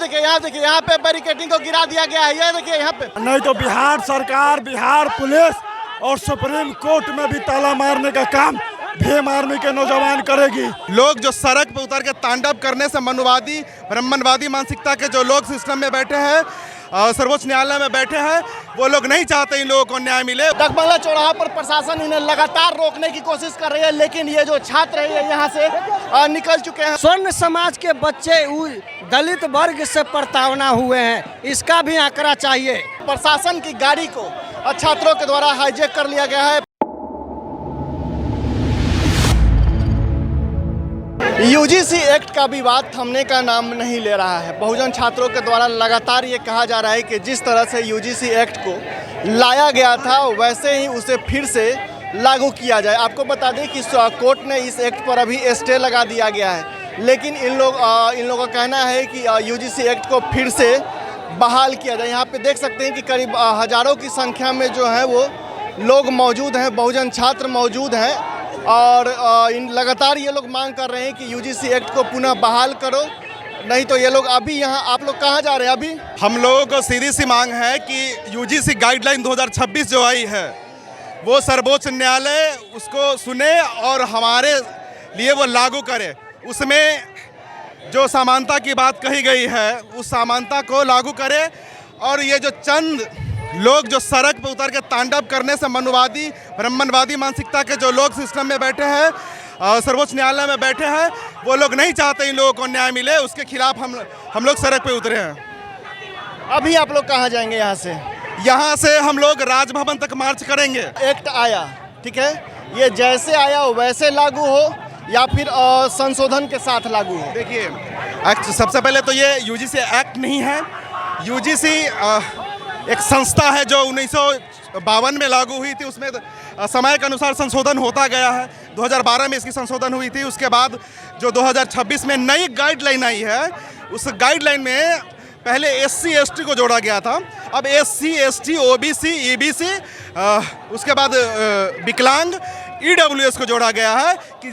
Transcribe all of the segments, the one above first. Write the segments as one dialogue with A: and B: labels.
A: देखिए यहाँ पे बैरिकेडिंग को गिरा दिया गया है। ये देखिए यहाँ पे।
B: नहीं तो बिहार सरकार, बिहार पुलिस और सुप्रीम कोर्ट में भी ताला मारने का काम भीम आर्मी के नौजवान करेगी।
C: लोग जो सड़क पर उतर के तांडव करने से मनुवादी ब्राह्मणवादी मानसिकता के जो लोग सिस्टम में बैठे हैं, सर्वोच्च न्यायालय में बैठे हैं, वो लोग नहीं चाहते इन लोगों को न्याय मिले।
A: डकबंगला चौराहा पर प्रशासन इन्हें लगातार रोकने की कोशिश कर रही है, लेकिन ये जो छात्र है यहाँ से निकल चुके हैं।
D: स्वर्ण समाज के बच्चे दलित वर्ग से प्रताड़ना हुए हैं, इसका भी आंकड़ा चाहिए।
A: प्रशासन की गाड़ी को छात्रों के द्वारा हाईजैक कर लिया गया है। यूजीसी एक्ट का विवाद थमने का नाम नहीं ले रहा है। बहुजन छात्रों के द्वारा लगातार ये कहा जा रहा है कि जिस तरह से यूजीसी एक्ट को लाया गया था वैसे ही उसे फिर से लागू किया जाए। आपको बता दें कि कोर्ट ने इस एक्ट पर अभी स्टे लगा दिया गया है, लेकिन इन लोगों का कहना है कि यूजीसी एक्ट को फिर से बहाल किया जाए। यहाँ पे देख सकते हैं कि करीब हज़ारों की संख्या में जो है वो लोग मौजूद हैं, बहुजन छात्र मौजूद हैं और लगातार ये लोग मांग कर रहे हैं कि यूजीसी एक्ट को पुनः बहाल करो, नहीं तो ये लोग अभी यहाँ। आप लोग कहाँ जा रहे हैं अभी?
C: हम लोगों को सीधी सी मांग है कि यूजीसी गाइडलाइन 2026 जो आई है वो सर्वोच्च न्यायालय उसको सुने और हमारे लिए वो लागू करे। उसमें जो समानता की बात कही गई है उस समानता को लागू करे और ये जो चंद लोग जो सड़क पर उतर के तांडव करने से मनुवादी ब्राह्मणवादी मानसिकता के जो लोग सिस्टम में बैठे हैं, सर्वोच्च न्यायालय में बैठे हैं, वो लोग नहीं चाहते इन लोगों को न्याय मिले, उसके खिलाफ हम लोग सड़क पे उतरे हैं।
A: अभी आप लोग कहाँ जाएंगे यहाँ से?
C: यहाँ से हम लोग राजभवन तक मार्च करेंगे।
A: एक्ट आया, ठीक है, ये जैसे आया वैसे लागू हो या फिर संशोधन के साथ लागू हो?
C: देखिए, सबसे पहले तो ये यूजीसी एक्ट नहीं है। यूजीसी एक संस्था है जो 1952 में लागू हुई थी। उसमें समय के अनुसार संशोधन होता गया है। 2012 में इसकी संशोधन हुई थी। उसके बाद जो 2026 में नई गाइडलाइन आई है, उस गाइडलाइन में पहले SC ST को जोड़ा गया था, अब SC ST OBC EBC उसके बाद विकलांग EWS को जोड़ा गया है कि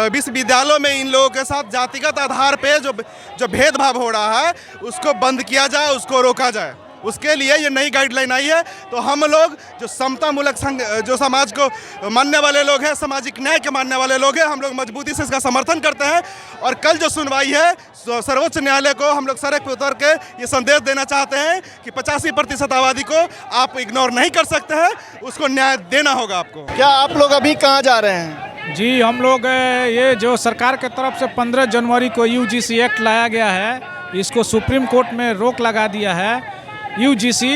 C: विश्वविद्यालयों में इन लोगों के साथ जातिगत आधार पे जो भेदभाव हो रहा है उसको बंद किया जाए, उसको रोका जाए। उसके लिए ये नई गाइडलाइन आई है। तो हम लोग जो समता मूलक संघ, जो समाज को मानने वाले लोग हैं, सामाजिक न्याय के मानने वाले लोग हैं, हम लोग मजबूती से इसका समर्थन करते हैं। और कल जो सुनवाई है सर्वोच्च न्यायालय को हम लोग सड़क पर उतर के ये संदेश देना चाहते हैं कि 85% आबादी को आप इग्नोर नहीं कर सकते हैं, उसको न्याय देना होगा आपको।
A: क्या आप लोग अभी कहाँ जा रहे हैं?
E: जी, हम लोग ये जो सरकार के तरफ से 15 जनवरी को यूजीसी एक्ट लाया गया है, इसको सुप्रीम कोर्ट में रोक लगा दिया है। यूजीसी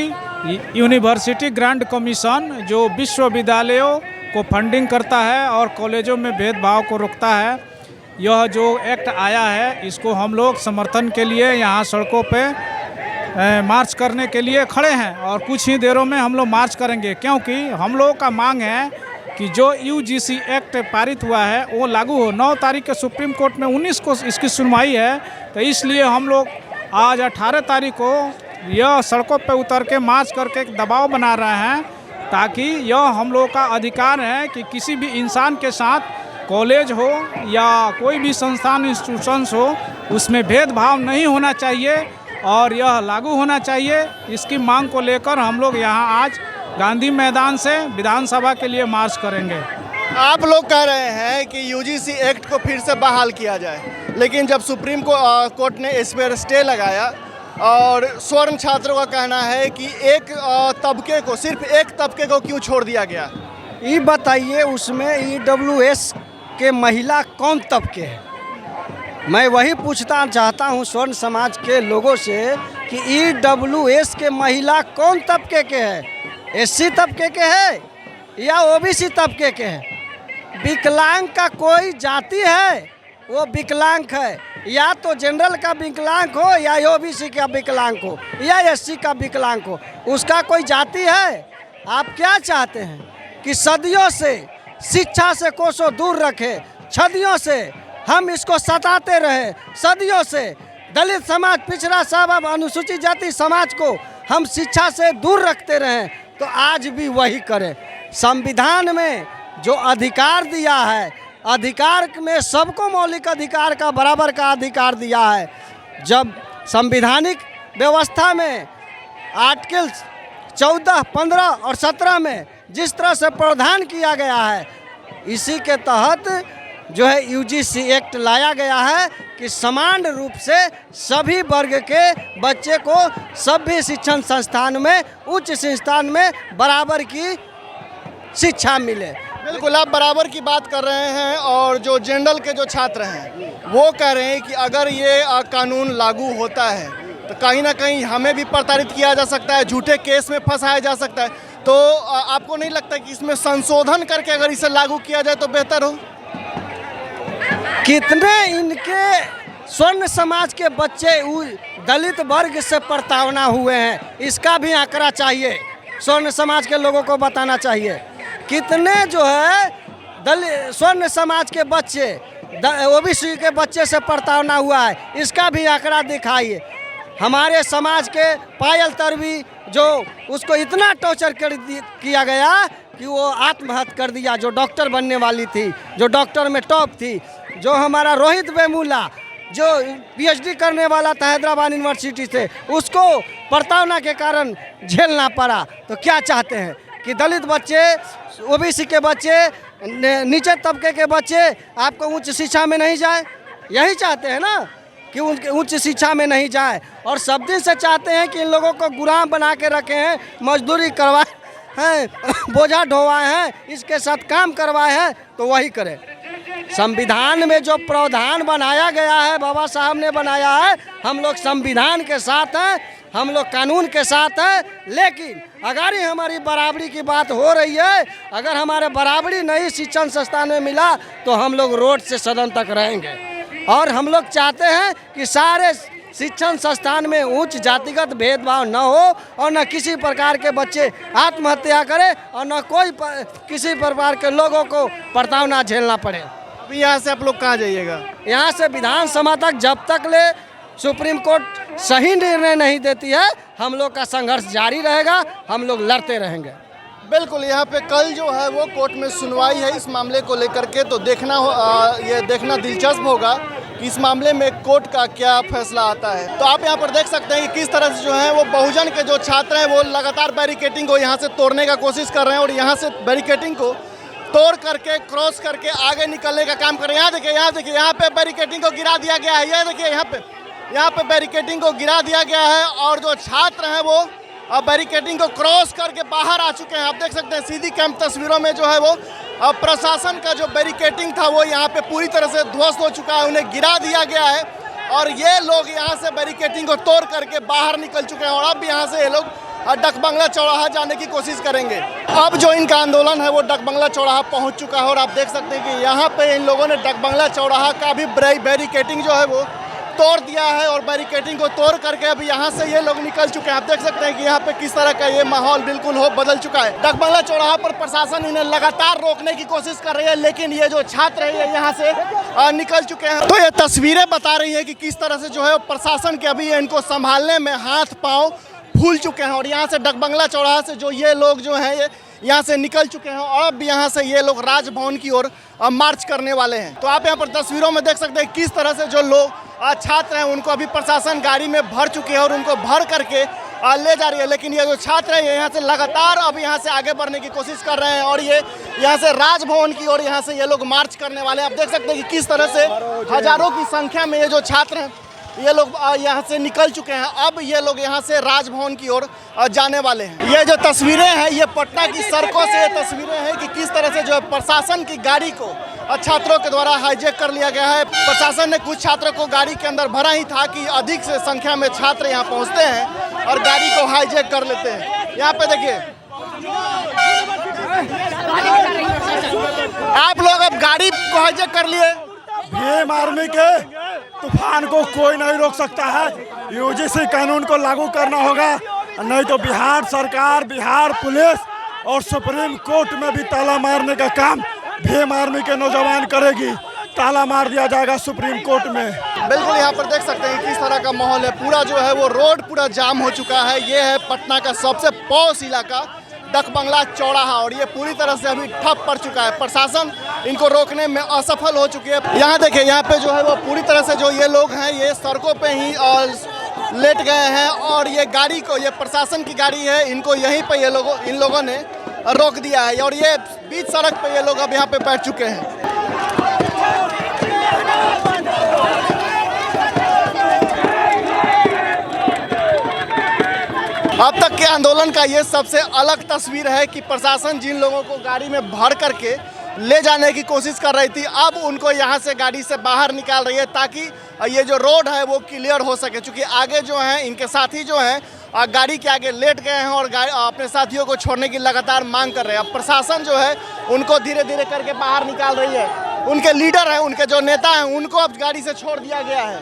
E: यूनिवर्सिटी ग्रांट कमीशन जो विश्वविद्यालयों को फंडिंग करता है और कॉलेजों में भेदभाव को रोकता है, यह जो एक्ट आया है इसको हम लोग समर्थन के लिए यहाँ सड़कों पे मार्च करने के लिए खड़े हैं और कुछ ही देरों में हम लोग मार्च करेंगे, क्योंकि हम लोगों का मांग है कि जो यूजीसी एक्ट पारित हुआ है वो लागू हो। 9 तारीख के सुप्रीम कोर्ट में 19 को इसकी सुनवाई है, तो इसलिए हम लोग आज 18 तारीख को यह सड़कों पर उतर के मार्च करके एक दबाव बना रहे हैं, ताकि यह हम लोग का अधिकार है कि किसी भी इंसान के साथ कॉलेज हो या कोई भी संस्थान इंस्टीट्यूशंस हो, उसमें भेदभाव नहीं होना चाहिए और यह लागू होना चाहिए। इसकी मांग को लेकर हम लोग यहाँ आज गांधी मैदान से विधानसभा के लिए मार्च करेंगे।
A: आप लोग कह रहे हैं कि यूजीसी एक्ट को फिर से बहाल किया जाए, लेकिन जब सुप्रीम कोर्ट ने इस पर स्टे लगाया और स्वर्ण छात्रों का कहना है कि एक तबके को, सिर्फ एक तबके को क्यों छोड़ दिया गया?
D: ये बताइए, उसमें EWS के महिला कौन तबके हैं? मैं वही पूछना चाहता हूँ स्वर्ण समाज के लोगों से कि EWS के महिला कौन तबके के हैं? SC तबके के हैं या OBC तबके के हैं? विकलांग का कोई जाति है, वो विकलांग है, या तो जनरल का विकलांग हो या OBC का विकलांग हो या SC का विकलांग हो, उसका कोई जाति है? आप क्या चाहते हैं कि सदियों से शिक्षा से कोसों दूर रखे, सदियों से हम इसको सताते रहे, सदियों से दलित समाज, पिछड़ा समाज, अनुसूचित जाति समाज को हम शिक्षा से दूर रखते रहे, तो आज भी वही करें। संविधान में जो अधिकार दिया है, अधिकार में सबको मौलिक अधिकार का बराबर का अधिकार दिया है। जब संविधानिक व्यवस्था में आर्टिकल 14, 15 और 17 में जिस तरह से प्रावधान किया गया है, इसी के तहत जो है यूजीसी एक्ट लाया गया है कि समान रूप से सभी वर्ग के बच्चे को सभी शिक्षण संस्थान में, उच्च संस्थान में बराबर की शिक्षा मिले।
A: बिल्कुल, आप बराबर की बात कर रहे हैं और जो जनरल के जो छात्र हैं वो कह रहे हैं कि अगर ये कानून लागू होता है तो कहीं ना कहीं हमें भी प्रताड़ित किया जा सकता है, झूठे केस में फंसाया जा सकता है। तो आपको नहीं लगता कि इसमें संशोधन करके अगर इसे लागू किया जाए तो बेहतर हो?
D: कितने इनके स्वर्ण समाज के बच्चे दलित वर्ग से प्रताड़ना हुए हैं, इसका भी आंकड़ा चाहिए। स्वर्ण समाज के लोगों को बताना चाहिए कितने जो है दलित स्वर्ण समाज के बच्चे ओबीसी के बच्चे से प्रताड़ना हुआ है, इसका भी आंकड़ा दिखाइए। हमारे समाज के पायल तरवी जो उसको इतना टॉर्चर किया गया कि वो आत्महत्या कर दिया, जो डॉक्टर बनने वाली थी, जो डॉक्टर में टॉप थी। जो हमारा रोहित वेमुला जो पीएचडी करने वाला था हैदराबाद यूनिवर्सिटी से, उसको प्रताड़ना के कारण झेलना पड़ा। तो क्या चाहते हैं कि दलित बच्चे, ओबीसी के बच्चे, नीचे तबके के बच्चे आपको उच्च शिक्षा में नहीं जाए? यही चाहते हैं ना कि उनके उच्च शिक्षा में नहीं जाए। और सब दिन से चाहते हैं कि इन लोगों को गुलाम बना के रखे हैं, मजदूरी करवाए हैं, बोझा ढोवाए हैं, इसके साथ काम करवाए हैं, तो वही करें। संविधान में जो प्रावधान बनाया गया है, बाबा साहब ने बनाया है, हम लोग संविधान के साथ हैं, हम लोग कानून के साथ हैं। लेकिन अगर ही हमारी बराबरी की बात हो रही है, अगर हमारे बराबरी नहीं शिक्षण संस्थान में मिला तो हम लोग रोड से सदन तक रहेंगे। और हम लोग चाहते हैं कि सारे शिक्षण संस्थान में उच्च जातिगत भेदभाव न हो और न किसी प्रकार के बच्चे आत्महत्या करें और न कोई किसी प्रकार के लोगों को प्रताड़ना झेलना पड़े।
A: अभी यहाँ से आप लोग कहाँ जाइएगा?
D: यहाँ से विधानसभा तक जब तक ले सुप्रीम कोर्ट सही निर्णय नहीं देती है, हम लोग का संघर्ष जारी रहेगा, हम लोग लड़ते रहेंगे।
A: बिल्कुल, यहाँ पे कल जो है वो कोर्ट में सुनवाई है इस मामले को लेकर के, तो ये देखना दिलचस्प होगा कि इस मामले में कोर्ट का क्या फैसला आता है। तो आप यहाँ पर देख सकते हैं कि किस तरह से जो है वो बहुजन के जो छात्र हैं वो लगातार बैरिकेटिंग को यहाँ से तोड़ने का कोशिश कर रहे हैं और यहाँ से बैरिकेटिंग को तोड़ करके क्रॉस करके आगे निकलने का काम कर रहे हैं। यहाँ देखिए, यहाँ पे बैरिकेटिंग को गिरा दिया गया है। ये देखिए, यहाँ पे बैरिकेटिंग को गिरा दिया गया है और जो छात्र हैं वो अब बैरिकेटिंग को क्रॉस करके बाहर आ चुके हैं। आप देख सकते हैं सीधी कैंप तस्वीरों में जो है वो अब प्रशासन का जो बैरिकेटिंग था वो यहाँ पे पूरी तरह से ध्वस्त हो चुका है, उन्हें गिरा दिया गया है और ये लोग यहाँ से बैरिकेटिंग को तोड़ करके बाहर निकल चुके हैं और अब यहाँ से ये लोग डकबंगला चौराहा जाने की कोशिश करेंगे। अब जो इनका आंदोलन है वो डकबंगला चौराहा पहुँच चुका है और आप देख सकते हैं कि यहाँ पे इन लोगों ने डकबंगला चौराहा का भी बैरिकेटिंग जो है वो तोड़ दिया है और बैरिकेटिंग को तोड़ करके अब यहाँ से ये लोग निकल चुके हैं। आप देख सकते हैं कि यहाँ पे किस तरह का ये माहौल बिल्कुल बदल चुका है। डकबंगला चौराहा पर प्रशासन इन्हें लगातार रोकने की कोशिश कर रही है, लेकिन ये जो छात्र है ये यहाँ से निकल चुके हैं। तो ये तस्वीरें बता रही है कि किस तरह से जो है प्रशासन के अभी इनको संभालने में हाथ पाँव फूल चुके हैं और यहाँ से डकबंगला चौराहा से जो ये लोग जो हैं ये यहाँ से निकल चुके हैं और अब यहाँ से ये लोग राजभवन की ओर मार्च करने वाले हैं। तो आप यहाँ पर तस्वीरों में देख सकते हैं किस तरह से जो लोग छात्र हैं उनको अभी प्रशासन गाड़ी में भर चुकी है और उनको भर करके ले जा रही है। लेकिन ये जो छात्र हैं ये यहाँ से लगातार अब यहाँ से आगे बढ़ने की कोशिश कर रहे हैं और ये यहाँ से राजभवन की ओर यहाँ से ये लोग मार्च करने वाले हैं। आप देख सकते हैं कि किस तरह से हजारों की संख्या में ये जो छात्र हैं ये लोग यहाँ से निकल चुके हैं। अब ये लोग यहाँ से राजभवन की ओर जाने वाले हैं। ये जो तस्वीरें हैं ये पटना की सड़कों से तस्वीरें हैं कि किस तरह से जो है प्रशासन की गाड़ी को छात्रों के द्वारा हाईजैक कर लिया गया है। प्रशासन ने कुछ छात्रों को गाड़ी के अंदर भरा ही था कि अधिक से संख्या में छात्र यहाँ पहुँचते हैं और गाड़ी को हाईजैक कर लेते हैं। यहाँ पे देखिए आप लोग अब गाड़ी को हाईजैक कर लिए।
B: भीम आर्मी के तूफान को कोई नहीं रोक सकता है। यूजीसी कानून को लागू करना होगा, नहीं तो बिहार सरकार, बिहार पुलिस और सुप्रीम कोर्ट में भी ताला मारने का काम भीम आर्मी के नौजवान करेगी। ताला मार दिया जाएगा सुप्रीम कोर्ट में।
A: बिल्कुल यहाँ पर देख सकते हैं किस तरह का माहौल है। पूरा जो है वो रोड पूरा जाम हो चुका है। ये है पटना का सबसे पॉश इलाका डकबंगला चौराहा और ये पूरी तरह से अभी ठप पड़ चुका है। प्रशासन इनको रोकने में असफल हो चुकी है। यहाँ देखिए यहाँ पे जो है वो पूरी तरह से जो ये लोग हैं ये सड़कों पे ही लेट गए हैं और ये गाड़ी को, ये प्रशासन की गाड़ी है, इनको यहीं पे इन लोगों ने रोक दिया है और ये बीच सड़क पे ये लोग अब यहाँ पे बैठ चुके हैं। अब तक के आंदोलन का ये सबसे अलग तस्वीर है कि प्रशासन जिन लोगों को गाड़ी में भर करके ले जाने की कोशिश कर रही थी, अब उनको यहाँ से गाड़ी से बाहर निकाल रही है ताकि ये जो रोड है वो क्लियर हो सके। क्योंकि आगे जो हैं इनके साथी जो हैं गाड़ी के आगे लेट गए हैं और अपने साथियों को छोड़ने की लगातार मांग कर रहे हैं। अब प्रशासन जो है उनको धीरे धीरे करके बाहर निकाल रही है। उनके लीडर हैं, उनके जो नेता हैं, उनको अब गाड़ी से छोड़ दिया गया है।